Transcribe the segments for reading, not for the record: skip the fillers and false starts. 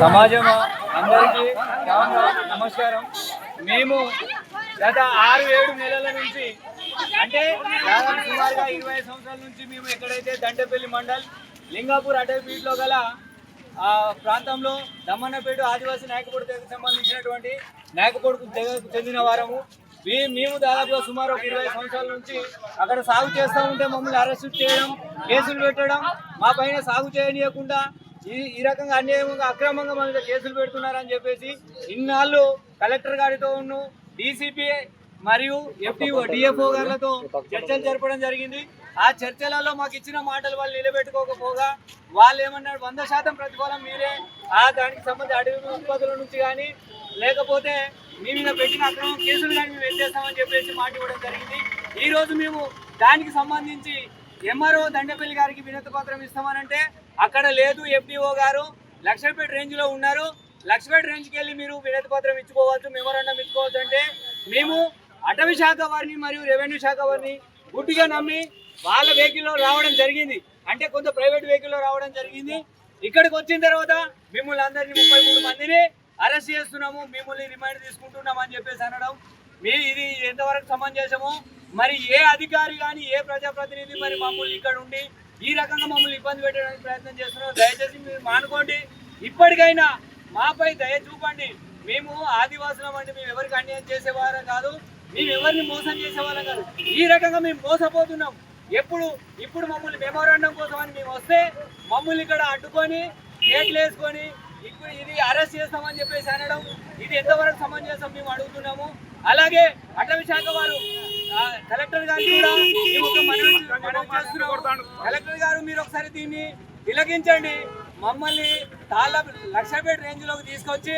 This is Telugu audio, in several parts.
సమాజం అందరికీ నమస్కారం. మేము గత 6-7 నెలల నుంచి అంటే దాదాపు సుమారుగా 20 సంవత్సరాల నుంచి మేము ఎక్కడైతే దండపల్లి మండల్ లింగాపూర్ అటవీలో గల ప్రాంతంలో దమ్మన్నపేట ఆదివాసీ నాయకపూడి తెగకు సంబంధించినటువంటి నాయకపూడికి తెగకు చెందిన వారము. మేము దాదాపుగా సుమారు 20 సంవత్సరాల నుంచి అక్కడ సాగు చేస్తూ ఉంటే మమ్మల్ని అరెస్ట్ చేయడం, కేసులు పెట్టడం, మా పైన సాగు చేయనీయకుండా ఈ రకంగా అన్యాయంగా అక్రమంగా మన మీద కేసులు పెడుతున్నారని చెప్పేసి ఇన్నాళ్ళు కలెక్టర్ గారితో డీసీపీ మరియు FTO DFO గారితో చర్చలు జరపడం జరిగింది. ఆ చర్చలలో మాకు ఇచ్చిన మాటలు వాళ్ళు నిలబెట్టుకోకపోగా వాళ్ళు ఏమన్నారు, 100% ప్రతిఫలం మీరే దానికి సంబంధించి అడవి ఉత్పత్తుల నుంచి కానీ లేకపోతే మీ మీద పెట్టిన అక్రమం కేసులు కానీ మేము ఎత్తేస్తామని చెప్పేసి మాట ఇవ్వడం జరిగింది. ఈరోజు మేము దానికి సంబంధించి MRO దండపల్లి గారికి వినతి పత్రం ఇస్తామనంటే అక్కడ లేదు. FDO గారు లక్షపేట రేంజ్లో ఉన్నారు. లక్షపేట రేంజ్కి వెళ్ళి మీరు వినతి పత్రం ఇచ్చుకోవచ్చు, మెమోరాండం ఇచ్చుకోవచ్చు అంటే మేము అటవీ శాఖ వారిని మరియు రెవెన్యూ శాఖ వారిని గుడ్డిగా నమ్మి వాళ్ళ వెహికల్లో రావడం జరిగింది. అంటే కొంత ప్రైవేట్ వెహికల్లో రావడం జరిగింది. ఇక్కడికి వచ్చిన తర్వాత మిమ్మల్ని అందరినీ 33 మందిని అరెస్ట్ చేస్తున్నాము, మిమ్మల్ని రిమైండ్ తీసుకుంటున్నాం అని చెప్పేసి అనడం ఇది ఎంతవరకు సమంజసమో. మరి ఏ అధికారి కానీ ఏ ప్రజాప్రతినిధి మరి మమ్మల్ని ఇక్కడ ఉండి ఈ రకంగా మమ్మల్ని ఇబ్బంది పెట్టడానికి ప్రయత్నం చేస్తున్నారు. దయచేసి మీరు మానుకోండి. ఇప్పటికైనా మాపై దయ చూపండి. మేము ఆదివాసులం అంటే మేము ఎవరికి అన్యాయం చేసేవారం కాదు, మేము ఎవరిని మోసం చేసేవాళ్ళం కాదు. ఈ రకంగా మేము మోసపోతున్నాం. ఇప్పుడు మమ్మల్ని మెమోరాండం కోసం అని మేము వస్తే మమ్మల్ని ఇక్కడ అడ్డుకొని గేట్లు వేసుకొని ఇప్పుడు ఇది అరెస్ట్ చేస్తామని చెప్పేసి అనడం ఇది ఎంతవరకు సమంజసం మేము అడుగుతున్నాము. అలాగే అటవీ శాఖ వారు కలెక్టర్ గారు కూడా కలెక్టర్ గారు మీరు ఒకసారి దీన్ని తిలకించండి. మమ్మల్ని లక్షపేట రేంజ్లోకి తీసుకొచ్చి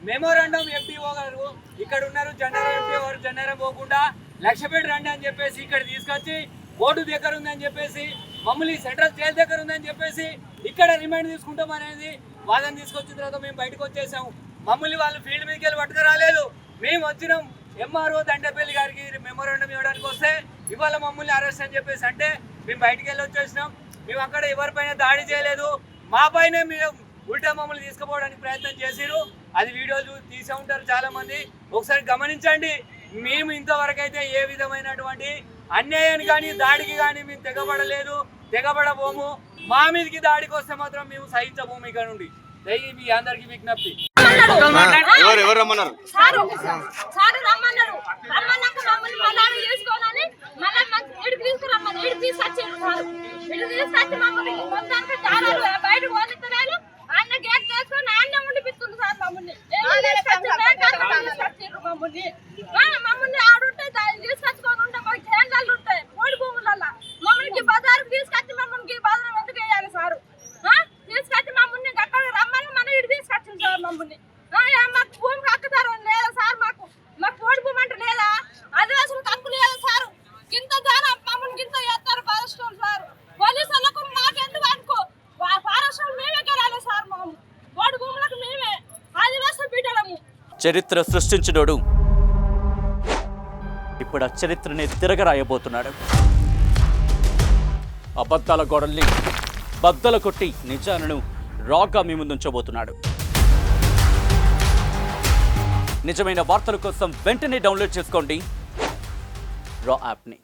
మెమోరాండం FDO గారు ఇక్కడ ఉన్నారు, జెండారం FDO గారు జెండారం పోకుండా లక్షపేట రండి అని చెప్పేసి ఇక్కడ తీసుకొచ్చి కోర్టు దగ్గర ఉందని చెప్పేసి మమ్మల్ని సెంట్రల్ జైలు దగ్గర ఉందని చెప్పేసి ఇక్కడ రిమైండ్ తీసుకుంటాం అనేది వాదన తీసుకొచ్చిన తర్వాత మేము బయటకు వచ్చేసాము. మమ్మల్ని వాళ్ళు ఫీల్డ్ మీదకి వెళ్ళి పట్టుకు రాలేదు. మేము వచ్చినాం MRO దండపల్లి గారికి మెమోరాండం ఇవ్వడానికి వస్తే ఇవాళ మమ్మల్ని అరెస్ట్ అని చెప్పేసి అంటే మేము బయటికి వెళ్ళి వచ్చేసినాం. మేము అక్కడ ఎవరిపైన దాడి చేయలేదు, మా పైన మీరు ఉల్టా మమ్మల్ని తీసుకుపోవడానికి ప్రయత్నం చేసిరు. అది వీడియోలు తీసే ఉంటారు చాలా మంది, ఒకసారి గమనించండి. మేము ఇంతవరకు అయితే ఏ విధమైనటువంటి అన్యాయాన్ని కానీ దాడికి కానీ మేము తెగబడలేదు, తెగబడబోము. మా మీదకి దాడికి వస్తే మాత్రం మేము సహించబోము. ఇక్కడ నుండి మీ అందరికి విజ్ఞప్తి. ఎవరు రమ్మన్నారు? మమ్మల్ని ఆడుంటే తీసుకొచ్చుకొని ఉంటే మాకు కేంద్రాలు ఉంటాయి మూడు భూములలో మమ్మల్ని బజారుకు తీసుకొచ్చి మమ్మల్ని బజారు ఎందుకు వేయాలి సారు? తీసుకొచ్చి మమ్మల్ని అక్కడ రమ్మని మనం ఇటు తీసుకొచ్చింది సార్. మమ్మల్ని మాకు భూమికి హక్కుదారు లేదా సార్? మాకు పోడి భూమి అంటే లేదా? ఆదివాసులకు హక్కు లేదా సార్? ఇంత దాని మమ్మల్ని ఇంత చేస్తారు ఫారెస్ట్ వాళ్ళు సార్. పోలీసులకు మాకెందుకు అనుకో ఫారెస్ట్ వాళ్ళు మేమే గెలాలి సార్. మేము పోడి భూములకు మేమే ఆదివాసులు బిడ్డలము. చరిత్ర సృష్టించినోడు ఇప్పుడు ఆ చరిత్రని తిరగరాయబోతున్నాడు. అబద్ధాల గోడల్ని బద్దలు కొట్టి నిజాలను రాగా మీ ముందుంచబోతున్నాడు. నిజమైన వార్తల కోసం వెంటనే డౌన్లోడ్ చేసుకోండి రా యాప్ని.